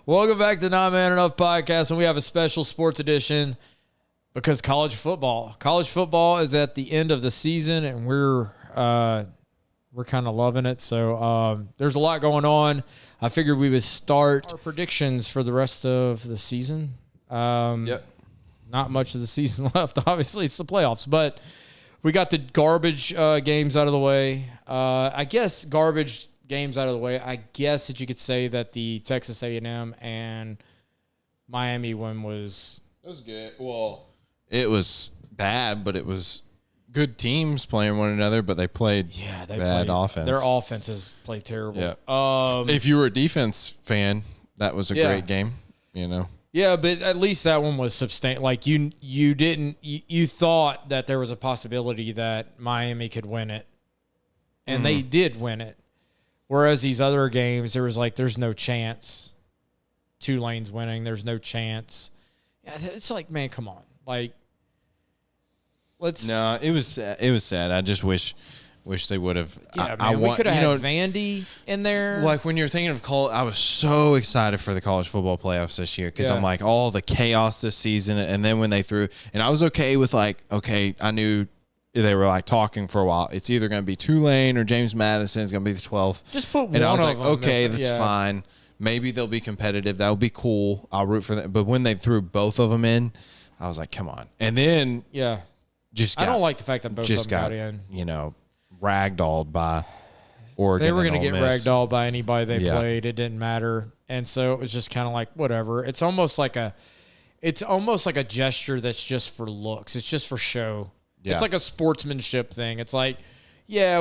Welcome back to Not Man Enough Podcast, and we have a special sports edition because college football is at the end of the season, and we're kind of loving it. So there's a lot going on. I figured we would start our predictions for the rest of the season. Yep. Not much of the season left. Obviously, it's the playoffs, but we got the garbage games out of the way. I guess garbage games out of the way. I guess that you could say that the Texas A&M and Miami one was... It was good. Well, it was bad, but it was good teams playing one another, but they played bad offense. Their offenses played terrible. Yeah. If you were a defense fan, that was a great game, you know. Yeah, but at least that one was substantial. Like you thought that there was a possibility that Miami could win it, and they did win it. Whereas these other games, there was like, there's no chance. Tulane's winning. There's no chance. Yeah, it's like, man, come on. Like, let's. No, it was sad. I just wish they would have. Yeah, we could have had Vandy in there. Like when you're thinking of college, I was so excited for the college football playoffs this year because I'm like, all the chaos this season, and then when they threw, and I was okay with I knew they were like talking for a while. It's either going to be Tulane or James Madison is going to be the 12th. Just put one and I was of like, them. okay, that's fine. Maybe they'll be competitive. That would be cool. I'll root for them. But when they threw both of them in, I was like, come on. And then I don't like the fact that both of them got in. You know, ragdolled by Oregon. They were going to get ragdolled by anybody they played. It didn't matter. And so it was just kind of like, whatever. It's almost like a gesture that's just for looks. It's just for show. Yeah. It's like a sportsmanship thing. It's like, it's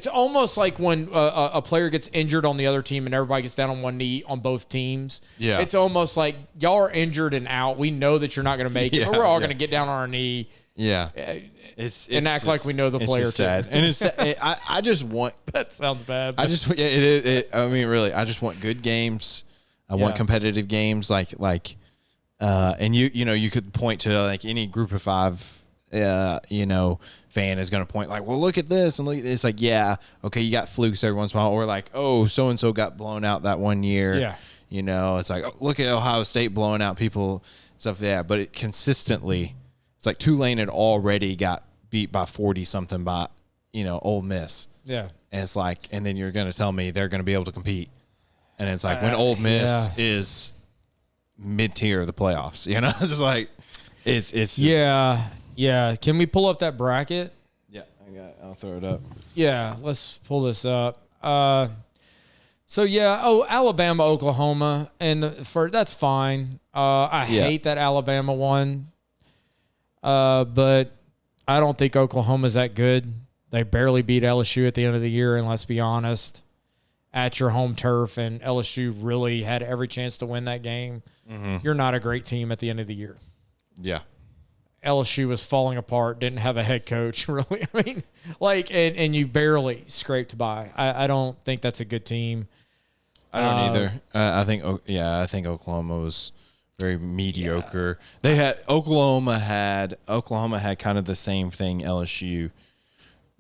almost like when a player gets injured on the other team and everybody gets down on one knee on both teams. Yeah. It's almost like y'all are injured and out. We know that you're not going to make it, but we're all going to get down on our knee. Yeah. And act like we know the player too. Sad. And it's I just want that sounds bad. I just I mean really, I just want good games. I want competitive games and you could point to like any group of five fan is going to point like, well, look at this and look at this. It's like, yeah, okay, you got flukes every once in a while, or like, oh, so and so got blown out that one year. Yeah. You know, it's like, oh, look at Ohio State blowing out people, stuff. Yeah, but it consistently, it's like Tulane had already got beat by 40 something by, Ole Miss. Yeah. And it's like, and then you're going to tell me they're going to be able to compete, and it's like when Ole Miss is mid-tier of the playoffs, it's just like it's just, yeah. Can we pull up that bracket? Yeah, I'll throw it up. Yeah, let's pull this up. Alabama, Oklahoma, and that's fine. I hate that Alabama one, but I don't think Oklahoma's that good. They barely beat LSU at the end of the year, and let's be honest, at your home turf, and LSU really had every chance to win that game. Mm-hmm. You're not a great team at the end of the year. Yeah. LSU was falling apart, didn't have a head coach, really. I mean, and you barely scraped by. I don't think that's a good team. I don't either. I think Oklahoma was very mediocre. Yeah. Oklahoma had kind of the same thing LSU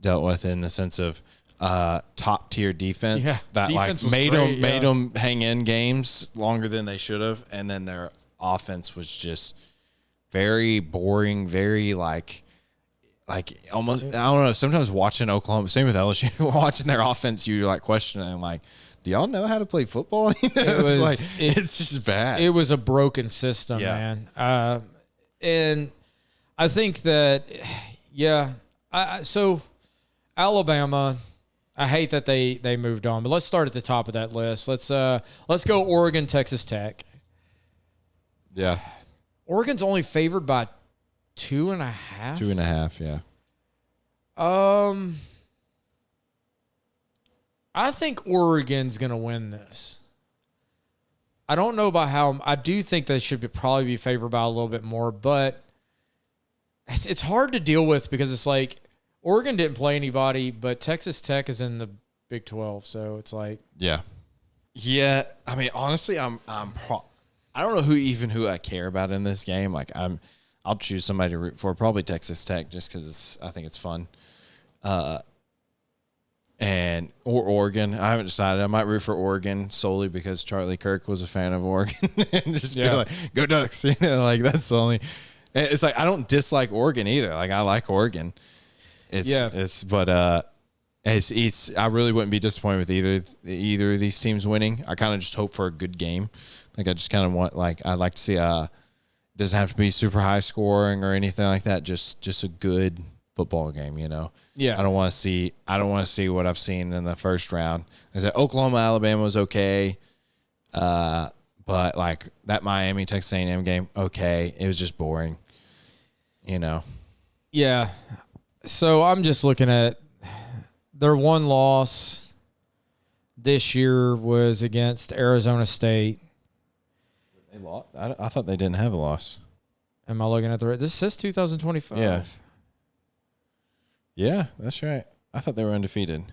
dealt with in the sense of top tier defense that defense made them hang in games longer than they should have, and then their offense was just very boring, very like almost, I don't know, sometimes watching Oklahoma, same with LSU, watching their offense, you're like questioning, like, do y'all know how to play football? It's just bad. It was a broken system, man. And I think that, so Alabama, I hate that they moved on, but let's start at the top of that list. Let's go Oregon, Texas Tech. Yeah. Oregon's only favored by 2.5. 2.5, yeah. I think Oregon's going to win this. I don't know about how. I do think they should probably be favored by a little bit more, but it's hard to deal with because it's like Oregon didn't play anybody, but Texas Tech is in the Big 12, so it's like. Yeah. Yeah, I mean, honestly, I don't know who I care about in this game. Like I'll choose somebody to root for, probably Texas Tech, just because I think it's fun. or Oregon. I haven't decided. I might root for Oregon solely because Charlie Kirk was a fan of Oregon and just be like, go Ducks. Like that's the only. It's like I don't dislike Oregon either. Like I like Oregon. It's I really wouldn't be disappointed with either of these teams winning. I kind of just hope for a good game. Like I just kind of want I'd like to see doesn't have to be super high scoring or anything like that. Just a good football game, Yeah. I don't want to see what I've seen in the first round. I said Oklahoma, Alabama was okay. But like that Miami Texas A&M game, okay. It was just boring. Yeah. So I'm just looking at their one loss this year was against Arizona State. They lost. I thought they didn't have a loss. Am I looking at the right? This says 2025. Yeah. Yeah, that's right. I thought they were undefeated.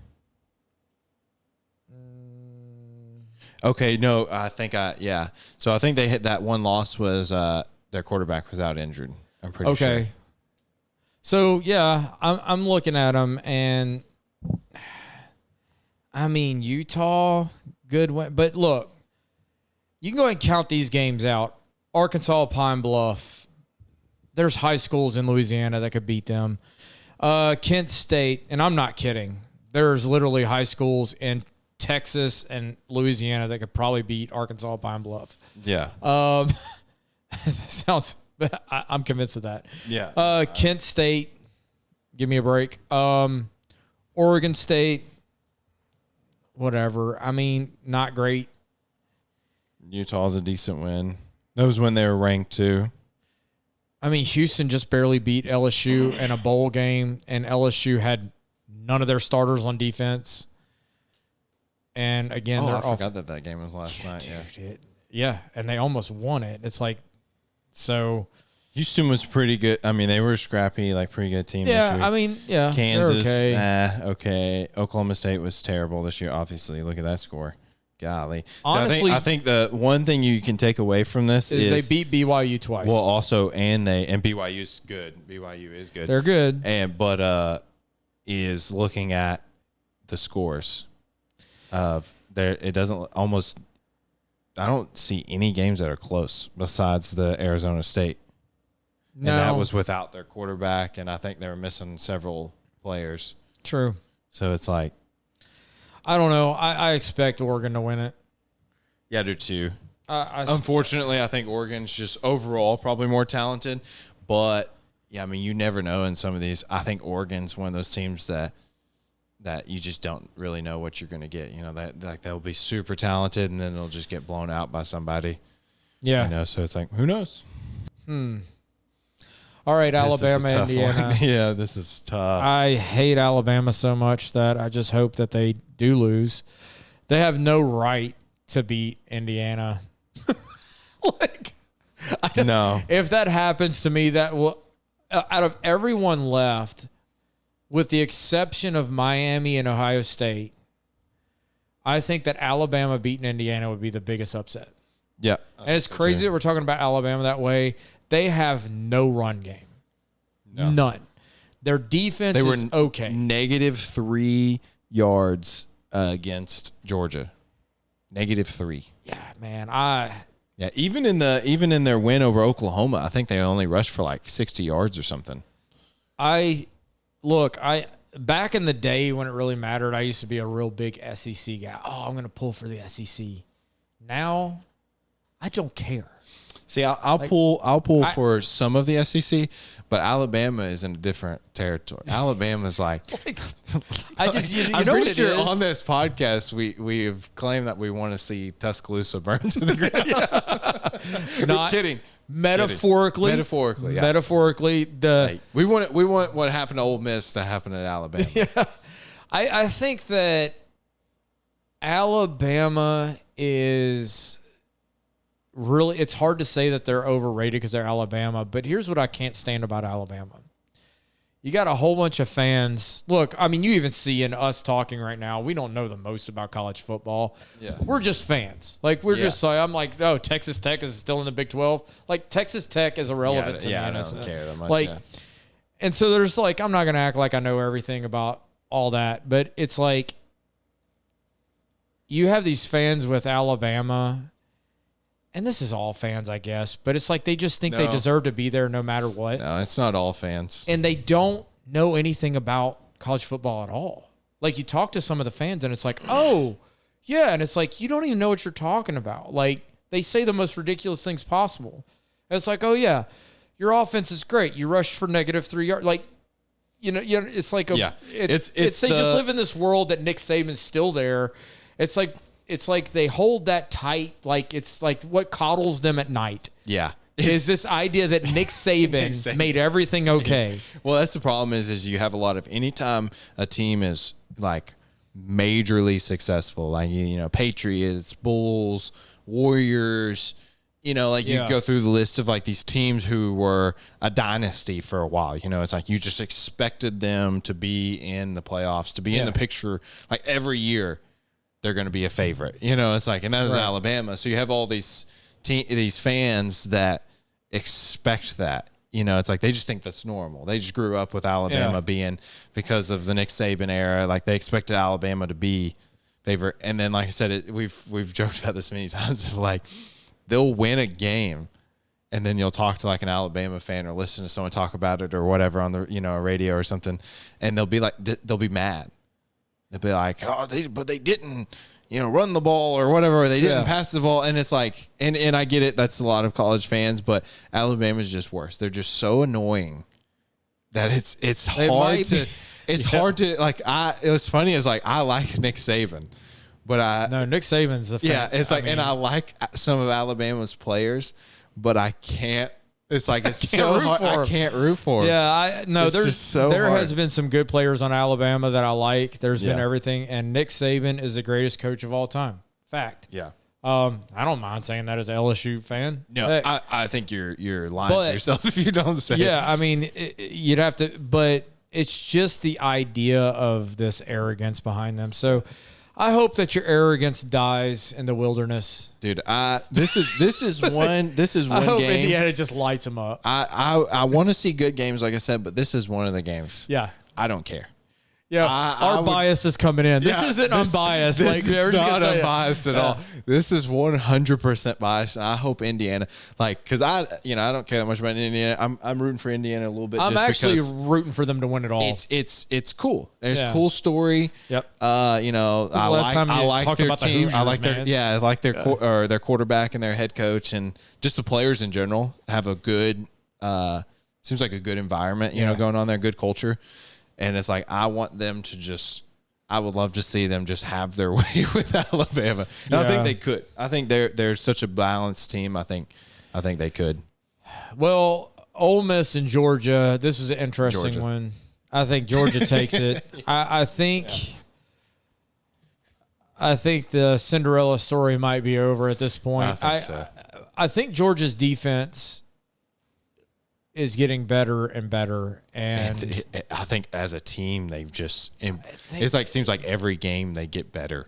Okay, no, I think yeah. So I think they hit that one loss was their quarterback was out injured. I'm pretty sure. Okay. So yeah, I'm looking at them, and I mean Utah, good win, but look, you can go ahead and count these games out. Arkansas, Pine Bluff. There's high schools in Louisiana that could beat them. Kent State, and I'm not kidding. There's literally high schools in Texas and Louisiana that could probably beat Arkansas, Pine Bluff. Yeah. Sounds. I'm convinced of that. Yeah. Kent State, give me a break. Oregon State, whatever. I mean, not great. Utah's a decent win. That was when they were ranked too. I mean, Houston just barely beat LSU in a bowl game, and LSU had none of their starters on defense. And again, I forgot that game was last night. Yeah, and they almost won it. It's like, so Houston was pretty good. I mean, they were a scrappy, like pretty good team. Yeah, this year. I mean, yeah, Kansas, okay. Okay. Oklahoma State was terrible this year. Obviously, look at that score. Golly. Honestly, so I think the one thing you can take away from this is they beat BYU twice. Well, also, and BYU's good. BYU is good. They're good. But is looking at the scores of there. It doesn't almost. I don't see any games that are close besides the Arizona State. No. And that was without their quarterback, and I think they were missing several players. True. So it's like, I don't know. I expect Oregon to win it. Yeah, I do too. Unfortunately, I think Oregon's just overall probably more talented. But, yeah, I mean, you never know in some of these. I think Oregon's one of those teams that you just don't really know what you're going to get. That they'll be super talented, and then they'll just get blown out by somebody. Yeah. So it's like, who knows? All right, Alabama, Indiana. Yeah, this is tough. I hate Alabama so much that I just hope that they do lose. They have no right to beat Indiana. No. If that happens to me, that will, out of everyone left, with the exception of Miami and Ohio State, I think that Alabama beating Indiana would be the biggest upset. Yeah. And it's crazy that we're talking about Alabama that way. They have no run game. No. None. Their defense is okay. -3 yards against Georgia. -3. Yeah, man. Yeah, even in their win over Oklahoma, I think they only rushed for like 60 yards or something. Back in the day when it really mattered, I used to be a real big SEC guy. Oh, I'm going to pull for the SEC. Now, I don't care. See, I'll pull for some of the SEC, but Alabama is in a different territory. Alabama's like I'm pretty sure on this podcast we have claimed that we want to see Tuscaloosa burn to the ground. Not kidding. Metaphorically, yeah. Metaphorically, we want what happened to Ole Miss to happen at Alabama. Yeah, I think that Alabama is. Really, it's hard to say that they're overrated because they're Alabama, but here's what I can't stand about Alabama. You got a whole bunch of fans. Look, I mean, you even see in us talking right now, we don't know the most about college football. Yeah. We're just fans. Like, just like, I'm like, oh, Texas Tech is still in the Big 12. Like, Texas Tech is irrelevant to me. I don't care that much. And so there's like, I'm not going to act like I know everything about all that, but it's like you have these fans with Alabama, and this is all fans, I guess, but it's like they just think they deserve to be there no matter what. No, it's not all fans. And they don't know anything about college football at all. Like, you talk to some of the fans, and it's like, oh, yeah, and it's like, you don't even know what you're talking about. Like, they say the most ridiculous things possible. And it's like, oh, yeah, your offense is great. You rushed for -3 yards. Like, it's like it's they just live in this world that Nick Saban's still there. It's like they hold that tight. Like, it's like what coddles them at night. Yeah. Is this idea that Nick Saban made everything okay. Well, that's the problem is you have a lot of, anytime a team is like majorly successful, like, Patriots, Bulls, Warriors, you go through the list of like these teams who were a dynasty for a while. It's like you just expected them to be in the playoffs, to be in the picture. Like, every year they're going to be a favorite. It's like, and that is Alabama. So you have all these fans that expect that. It's like they just think that's normal. They just grew up with Alabama being, because of the Nick Saban era, like they expected Alabama to be favorite. And then, like I said, we've joked about this many times. Like, they'll win a game, and then you'll talk to like an Alabama fan or listen to someone talk about it or whatever on the a radio or something, and they'll be mad. They'll be like, oh, but they didn't run the ball or whatever, or they didn't pass the ball. And it's like, and I get it. That's a lot of college fans, but Alabama's just worse. They're just so annoying that it's hard to, hard to, like, it was funny. It's like, I like Nick Saban, but Nick Saban's a fan. Yeah. It's like, and I like some of Alabama's players, but I can't. It's like, it's so hard. I can't root for him. Yeah, there has been some good players on Alabama that I like. There's been everything, and Nick Saban is the greatest coach of all time. Fact. Yeah. I don't mind saying that as an LSU fan. No, I think you're lying to yourself if you don't say it. Yeah, I mean, you'd have to, but it's just the idea of this arrogance behind them. So I hope that your arrogance dies in the wilderness, dude. This is one I hope game. Indiana just lights them up. I want to see good games, like I said, but this is one of the games. Yeah, I don't care. Yeah, our bias is coming in. This isn't unbiased. This is not unbiased at all. This is 100% biased, and I hope Indiana, like, because I don't care that much about Indiana. I'm rooting for Indiana a little bit. I'm actually rooting for them to win it all. It's cool. There's a cool story. Yep. I like their team. I like their their quarterback and their head coach, and just the players in general have a good. Seems like a good environment. Going on there, good culture. And it's like, I want them to I would love to see them just have their way with Alabama. And I think they could. I think they're such a balanced team. I think they could. Well, Ole Miss and Georgia, this is an interesting one. I think Georgia takes it. I think the Cinderella story might be over at this point. I think Georgia's defense is getting better and better, and I think as a team they've just seems like every game they get better.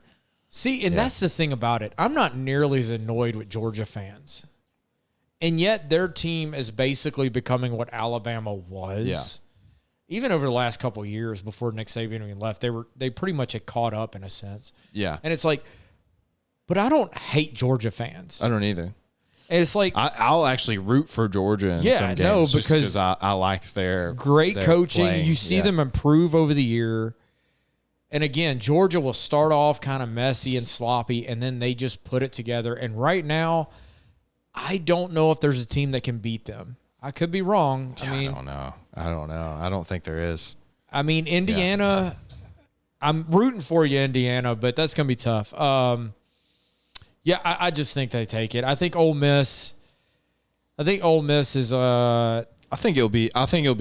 See, and that's the thing about it. I'm not nearly as annoyed with Georgia fans, and yet their team is basically becoming what Alabama was. Yeah. Even over the last couple of years before Nick Saban even left, they pretty much had caught up in a sense. Yeah, and it's like, but I don't hate Georgia fans. I don't either. And it's like, I'll actually root for Georgia in some games because I like their great coaching. Playing. You see them improve over the year. And again, Georgia will start off kind of messy and sloppy, and then they just put it together. And right now, I don't know if there's a team that can beat them. I could be wrong. I don't know. I don't think there is. I mean, Indiana, I'm rooting for you, Indiana, but that's going to be tough. Yeah, I just think they take it. I think Ole Miss is I think it'll be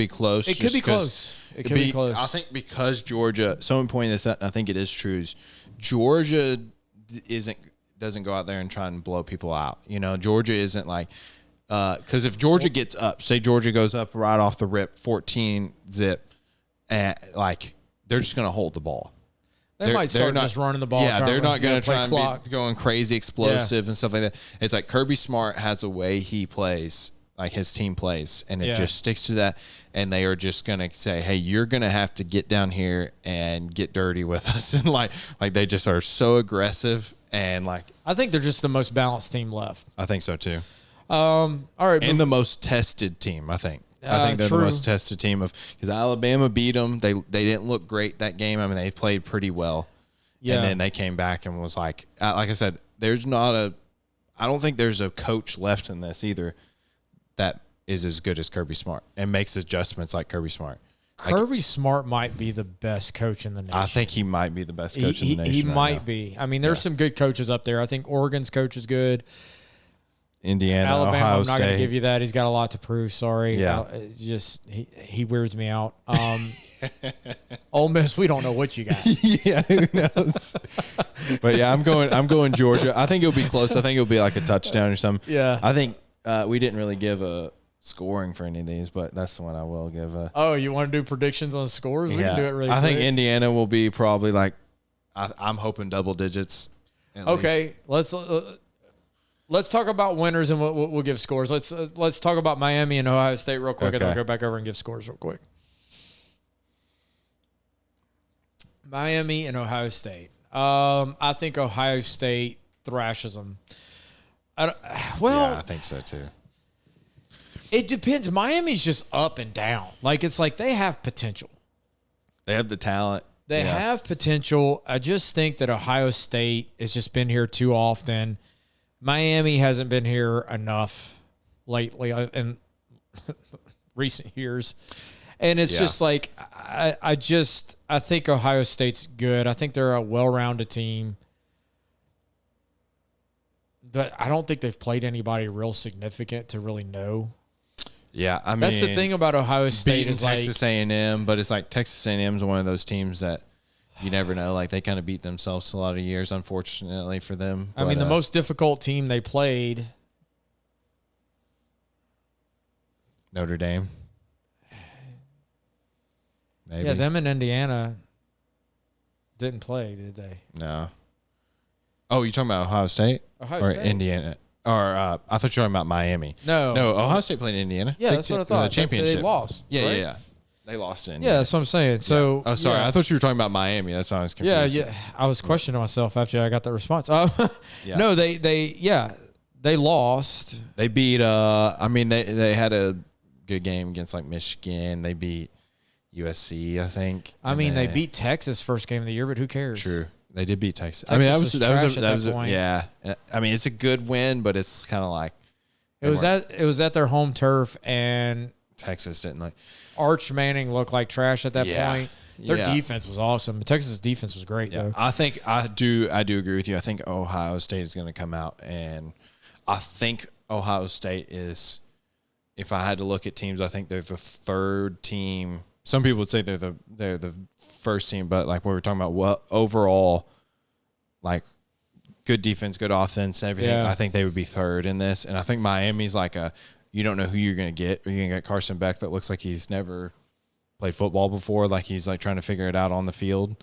close. It could be close. It could be close. I think because Georgia, someone pointed this out, and I think it is true, is Georgia doesn't go out there and try and blow people out. Georgia isn't like because if Georgia gets up, say Georgia goes up right off the rip, 14-0, and like they're just going to hold the ball. They might start just running the ball. Yeah, they're not going to try and be going crazy explosive and stuff like that. It's like Kirby Smart has a way he plays like his team plays, and it Yeah. just sticks to that. And they are just gonna say, "Hey, you're gonna have to get down here and get dirty with us," and like they just are so aggressive, and like I think they're just the most balanced team left. I think so too, All right, and the most tested team. I think they're the true. most tested team of because Alabama beat them. They didn't look great that game. I mean, they played pretty well, and then they came back and was like I said, I don't think there's a coach left in this either that is as good as Kirby Smart and makes adjustments like Kirby Smart. Kirby Smart might be the best coach in the nation. I think he might be the best coach in the nation. He right might now. be. I mean, there's some good coaches up there. I think Oregon's coach is good. Indiana, Alabama, Ohio I'm not going to State. give you that. He's got a lot to prove. Sorry. Yeah. He weirds me out. Ole Miss, we don't know what you got. Yeah, who knows? But yeah, I'm going Georgia. I think it'll be close. I think it'll be like a touchdown or something. Yeah. I think we didn't really give a scoring for any of these, but that's the one I will give. Oh, you want to do predictions on scores? We can do it really I think quick. Indiana will be probably like I'm hoping double digits. at Okay, least. let's talk about winners and we'll give scores. Let's talk about Miami and Ohio State real quick, and then Okay. we'll go back over and give scores real quick. Miami and Ohio State. I think Ohio State thrashes them. Yeah, I think so too. It depends. Miami's just up and down. Like it's like they have potential. They have the talent. They Yeah. have potential. I just think that Ohio State has just been here too often. Miami hasn't been here enough lately in recent years. And it's Yeah. just like I think Ohio State's good. I think they're a well-rounded team. But I don't think they've played anybody real significant to really know. Yeah, I mean That's the thing about Ohio State beating is Texas like A&M, but it's like Texas A&M is one of those teams that you never know. Like they kind of beat themselves a lot of years, unfortunately for them. I mean, But, the most difficult team they played. Notre Dame. Maybe. Yeah, them and Indiana didn't play, did they? No. Oh, you talking about Ohio State Ohio or State. Indiana? Or I thought you were talking about Miami. No. No, Ohio State played Indiana. Yeah, that's what I thought. The championship. They lost. Yeah, right? yeah. They lost to Yeah, Indiana. that's what I'm saying. So, Oh, sorry. yeah. I thought you were talking about Miami. That's why I was confused. Yeah. I was questioning myself after I got that response. Yeah. No, they lost. They beat. I mean, they had a good game against like Michigan. They beat USC, I think. I And mean, they then- beat Texas first game of the year, but who cares? True. They did beat Texas. Texas I mean, was trash at that a point. yeah. I mean, it's a good win, but it's kind of like It was at their home turf, and Texas didn't like. Arch Manning looked like trash at that Yeah. point. Their Yeah. defense was awesome. Texas' defense was great, Yeah, though. I think I do agree with you. I think Ohio State is going to come out, and I think Ohio State is. If I had to look at teams, I think they're the third team. Some people would say they're the first team, but like what we're talking about, what overall, like good defense, good offense, everything. Yeah. I think they would be third in this, and I think Miami's like you don't know who you're going to get. You're going to get Carson Beck that looks like he's never played football before, like he's like trying to figure it out on the field,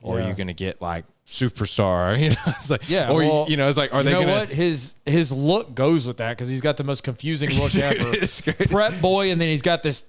or Yeah. you're going to get like superstar, you know? It's like, Yeah, or well, it's like, are You they know going what? His look goes with that because he's got the most confusing look ever. It's great. Prep boy, and then he's got this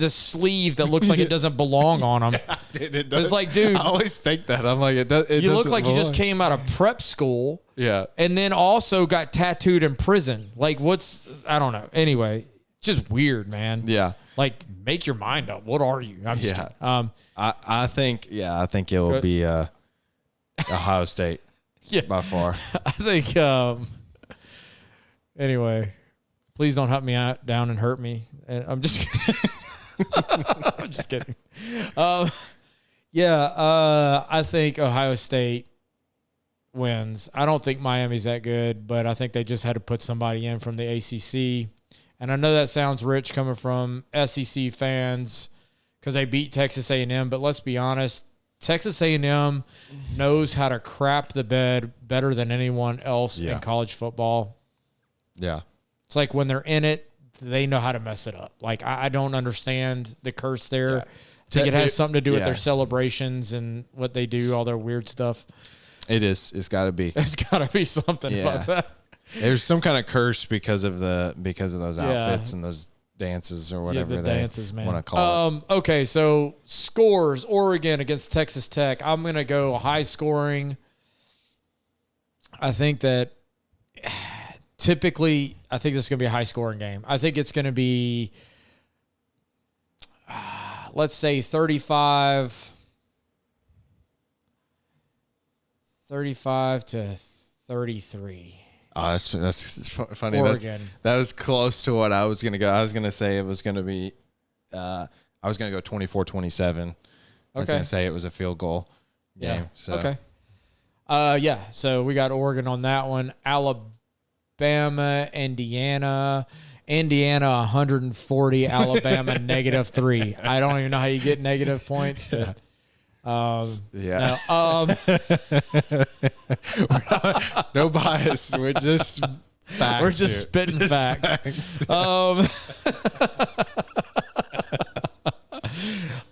sleeve that looks like it doesn't belong on him. It's like, dude, I always think that. I'm like, it you look doesn't like you just belong. came out of prep school Yeah. and then also got tattooed in prison. Like, I don't know. Anyway, just weird, man. Yeah. Like, make your mind up. What are you? I'm just Yeah. kidding. I think it will be Ohio State Yeah. by far. I think, anyway, please don't hunt me down and hurt me. And I'm just kidding. I'm just kidding. I think Ohio State wins. I don't think Miami's that good, but I think they just had to put somebody in from the ACC. And I know that sounds rich coming from SEC fans because they beat Texas A&M, but let's be honest, Texas A&M knows how to crap the bed better than anyone else Yeah. in college football. Yeah. It's like when they're in it, they know how to mess it up. Like, I don't understand the curse there. Yeah. I think it has something to do with Yeah. their celebrations and what they do, all their weird stuff. It is. It's got to be. It's got to be something Yeah. about that. There's some kind of curse because of those outfits and those dances or whatever they want to call it. Okay, so scores: Oregon against Texas Tech. I'm gonna go high scoring. I think that typically, I think this is gonna be a high scoring game. I think it's gonna be, let's say 35 to 33. Oh, that's funny. Oregon. That was close to what I was going to go. I was going to say it was going to be I was going to go 24-27. I was going to say it was a field goal game. So. Okay. So we got Oregon on that one. Alabama, Indiana. Indiana 140, Alabama -3. I don't even know how you get negative points, but yeah. No, no bias. We're just facts. We're just spitting facts.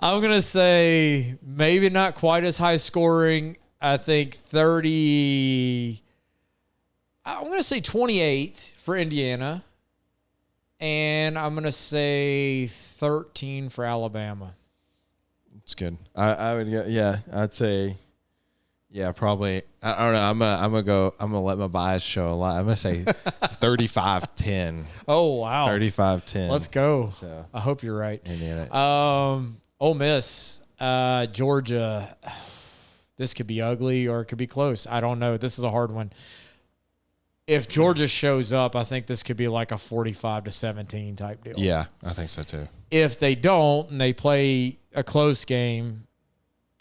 I'm gonna say maybe not quite as high scoring. I think 30. I'm gonna say 28 for Indiana, and I'm gonna say 13 for Alabama. It's good. I would go. Yeah, I'd say. Yeah, probably. I don't know. I'm gonna let my bias show a lot. I'm gonna say 35-10. Oh wow. 35-10. Let's go. So I hope you're right. Indiana. Ole Miss, Georgia. This could be ugly or it could be close. I don't know. This is a hard one. If Georgia shows up, I think this could be like a 45-17 type deal. Yeah, I think so too. If they don't and they play a close game,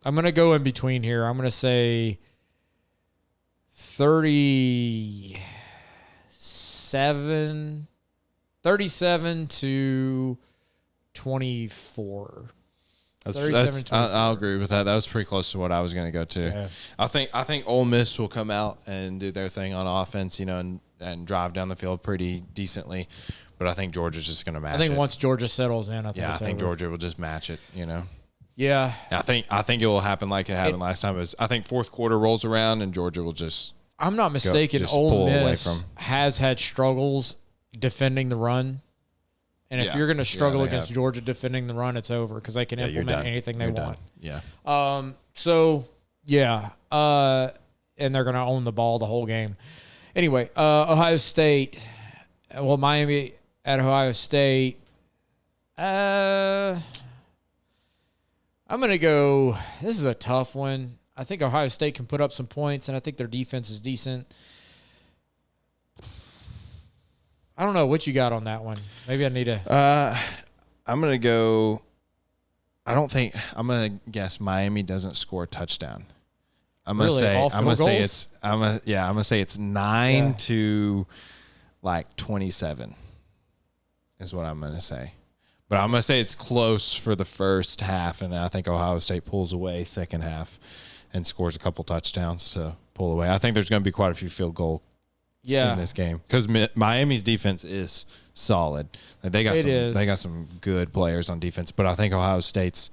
I'm going to go in between here. I'm going to say 37 to 24. I'll agree with that. That was pretty close to what I was going to go to. Yeah. I think Ole Miss will come out and do their thing on offense, and drive down the field pretty decently. But I think Georgia's just going to match it. I think once Georgia settles in, I think Georgia will just match it. Yeah. I think it will happen like it happened last time. I think fourth quarter rolls around and Georgia will just. I'm not mistaken. Ole Miss has had struggles defending the run. And if you're going to struggle against Georgia defending the run, it's over because they can implement anything they want. Yeah. And they're going to own the ball the whole game. Anyway, Ohio State. Well, Miami at Ohio State. I'm going to go. This is a tough one. I think Ohio State can put up some points, and I think their defense is decent. I don't know what you got on that one. Maybe I need to. I'm gonna go. I'm gonna guess Miami doesn't score a touchdown. I'm gonna say it's 9 to like 27. Is what I'm gonna say. But I'm gonna say it's close for the first half, and then I think Ohio State pulls away second half and scores a couple touchdowns to pull away. I think there's gonna be quite a few field goal. In this game because Miami's defense is solid. They got some good players on defense, but I think Ohio State's.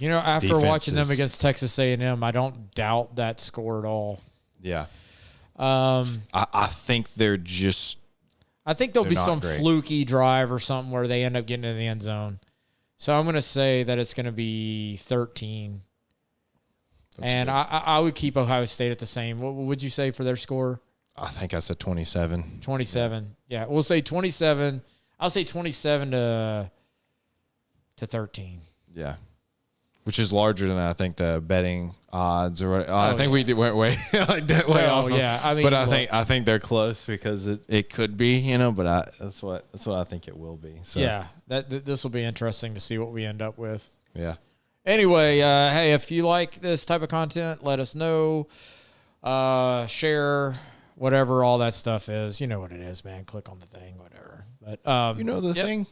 After watching them against Texas A&M, I don't doubt that score at all. Yeah. I think they're just. I think there'll be some fluky drive or something where they end up getting in the end zone. So I'm going to say that it's going to be 13. And I would keep Ohio State at the same. What would you say for their score? I think I said 27. 27. Yeah, we'll say 27. I'll say 27 to 13. Yeah. Which is larger than I think the betting odds or I think we went way off. Yeah, I think they're close because it could be, but that's what I think it will be. So yeah, this will be interesting to see what we end up with. Yeah. Anyway, hey, if you like this type of content, let us know. Share. Whatever all that stuff is, you know what it is, man. Click on the thing, whatever. But the thing.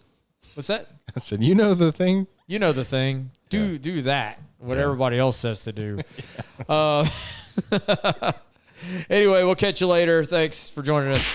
What's that? I said, the thing. You know the thing. Do that. What everybody else says to do. Anyway, we'll catch you later. Thanks for joining us.